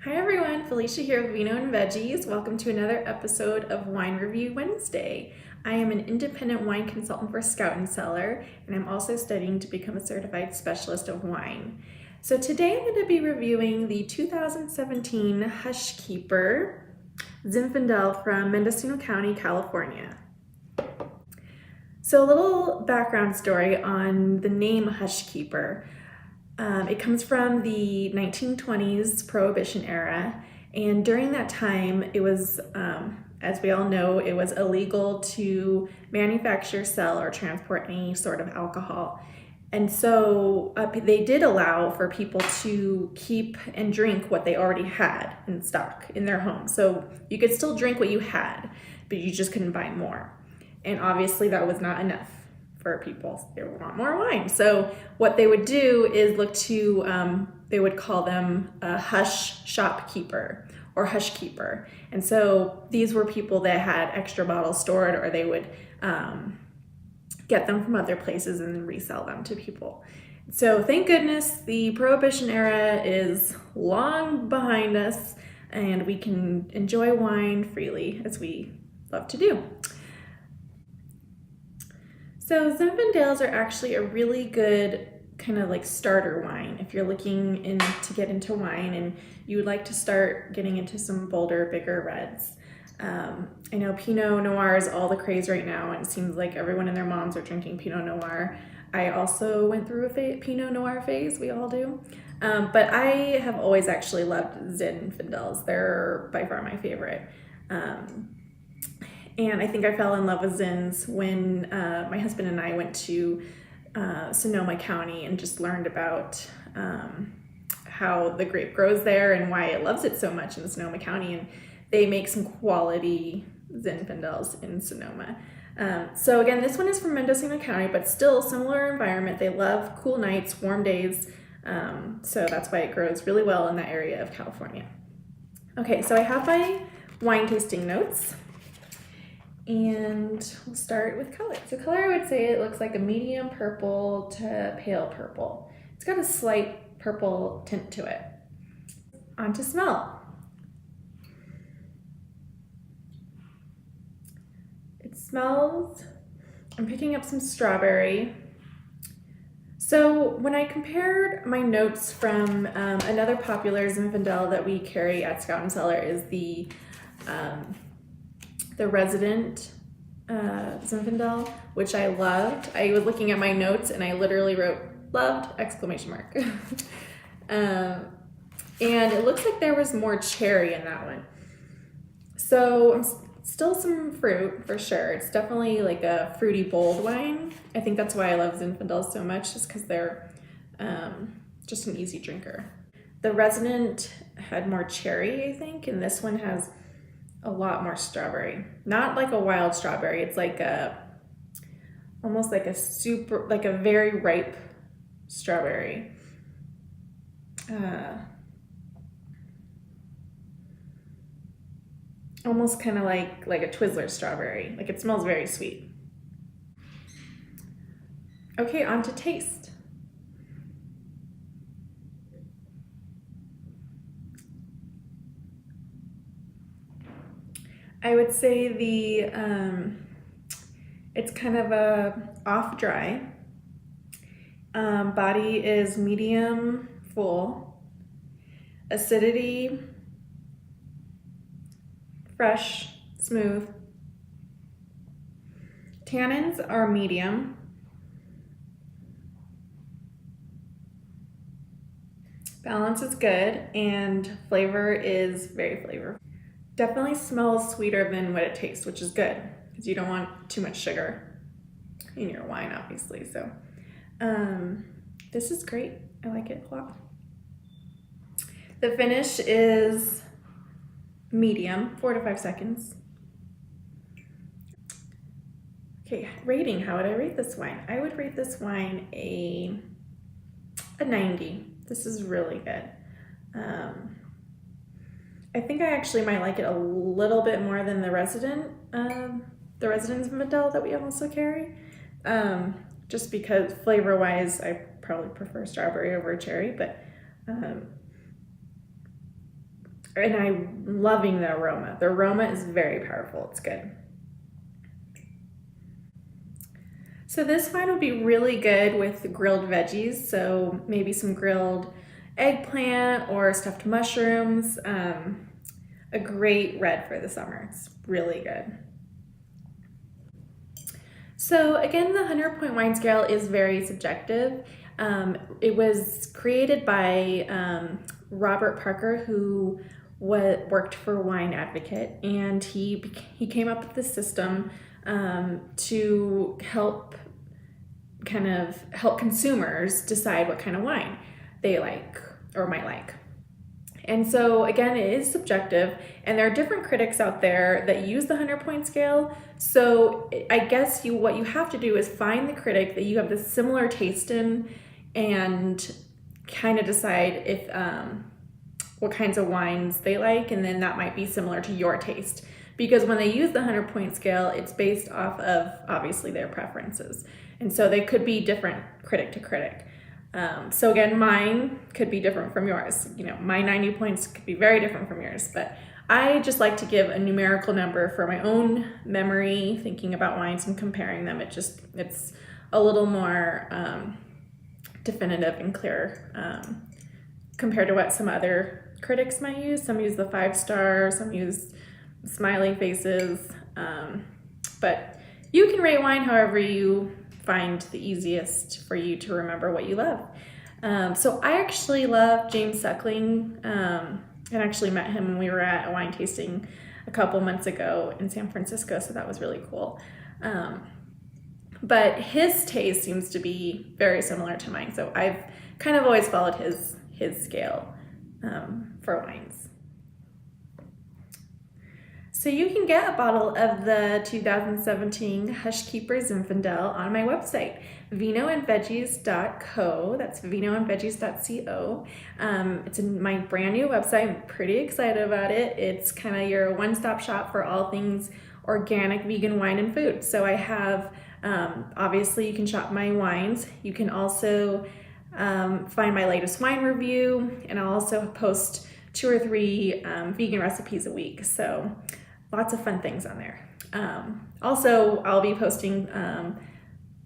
Hi everyone, Felicia here with Vino and Veggies. Welcome to another episode of Wine Review Wednesday. I am an independent wine consultant for Scout and Cellar, and I'm also studying to become a certified specialist of wine. So today I'm going to be reviewing the 2017 Hushkeeper Zinfandel from Mendocino County, California. So a little background story on the name Hushkeeper. It comes from the 1920s Prohibition era, and during that time it was, as we all know, it was illegal to manufacture, sell, or transport any sort of alcohol. And so they did allow for people to keep and drink what they already had in stock in their home. So you could still drink what you had, but you just couldn't buy more. And obviously that was not enough for people. They want more wine. So what they would do is look to, they would call them a hush shopkeeper or hushkeeper. And so these were people that had extra bottles stored, or they would get them from other places and then resell them to people. So thank goodness the Prohibition era is long behind us and we can enjoy wine freely as we love to do. So Zinfandels are actually a really good kind of like starter wine if you're looking to get into wine and you would like to start getting into some bolder, bigger reds. I know Pinot Noir is all the craze right now, and it seems like everyone and their moms are drinking Pinot Noir. I also went through a Pinot Noir phase, we all do. But I have always actually loved Zinfandels. They're by far my favorite. And I think I fell in love with Zins when my husband and I went to Sonoma County and just learned about how the grape grows there and why it loves it so much in Sonoma County. And they make some quality Zinfandels in Sonoma. So again, this one is from Mendocino County, but still similar environment. They love cool nights, warm days. So that's why it grows really well in that area of California. Okay, so I have my wine tasting notes. And we'll start with color. So color, I would say it looks like a medium purple to pale purple. It's got a slight purple tint to it. On to smell. It smells, I'm picking up some strawberry. So when I compared my notes from another popular Zinfandel that we carry at Scout and Cellar is the resident Zinfandel, which I loved. I was looking at my notes and I literally wrote loved exclamation mark. And it looks like there was more cherry in that one. So still some fruit for sure. It's definitely like a fruity bold wine. I think that's why I love Zinfandel so much, just because they're just an easy drinker. The resident had more cherry, I think, and this one has a lot more strawberry. Not like a wild strawberry. It's like almost like a very ripe strawberry. Almost kind of like a Twizzler strawberry. Like it smells very sweet. Okay, on to taste. I would say it's kind of a off dry. Body is medium full. Acidity, fresh, smooth. Tannins are medium. Balance is good, and flavor is very flavorful. Definitely smells sweeter than what it tastes, which is good because you don't want too much sugar in your wine, obviously. So this is great. I like it a lot. The finish is medium, 4 to 5 seconds. Okay, rating. How would I rate this wine? I would rate this wine a 90. This is really good. I think I actually might like it a little bit more than the resident Zinfandel that we also carry. Just because flavor-wise, I probably prefer strawberry over cherry, but and I'm loving the aroma. The aroma is very powerful. It's good. So this wine would be really good with grilled veggies. So maybe some grilled eggplant or stuffed mushrooms. A great red for the summer. It's really good. So again, the 100-point wine scale is very subjective. It was created by Robert Parker, who worked for Wine Advocate, and he came up with this system to help consumers decide what kind of wine they like or might like. And so again, it is subjective, and there are different critics out there that use the 100-point scale. So I guess what you have to do is find the critic that you have this similar taste in and kind of decide if what kinds of wines they like, and then that might be similar to your taste. Because when they use the 100-point scale, it's based off of obviously their preferences. And so they could be different critic to critic. So again, mine could be different from yours. You know, my 90 points could be very different from yours, but I just like to give a numerical number for my own memory, thinking about wines and comparing them. It's a little more definitive and clear compared to what some other critics might use. Some use the 5-star, some use smiley faces, but you can rate wine however you find the easiest for you to remember what you love. So I actually love James Suckling, and actually met him when we were at a wine tasting a couple months ago in San Francisco, so that was really cool. But his taste seems to be very similar to mine, so I've kind of always followed his scale for wines. So you can get a bottle of the 2017 Hushkeeper Zinfandel on my website, vinoandveggies.co. That's vinoandveggies.co. It's my brand new website. I'm pretty excited about it. It's kind of your one-stop shop for all things organic, vegan wine and food. So I have, obviously you can shop my wines. You can also find my latest wine review, and I'll also post 2 or 3 vegan recipes a week. So lots of fun things on there. Also, I'll be posting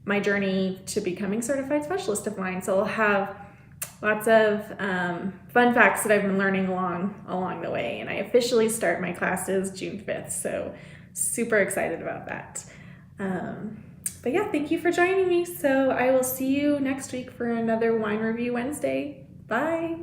my journey to becoming certified specialist of wine. So I'll have lots of fun facts that I've been learning along the way. And I officially start my classes June 5th. So super excited about that. But yeah, thank you for joining me. So I will see you next week for another Wine Review Wednesday. Bye.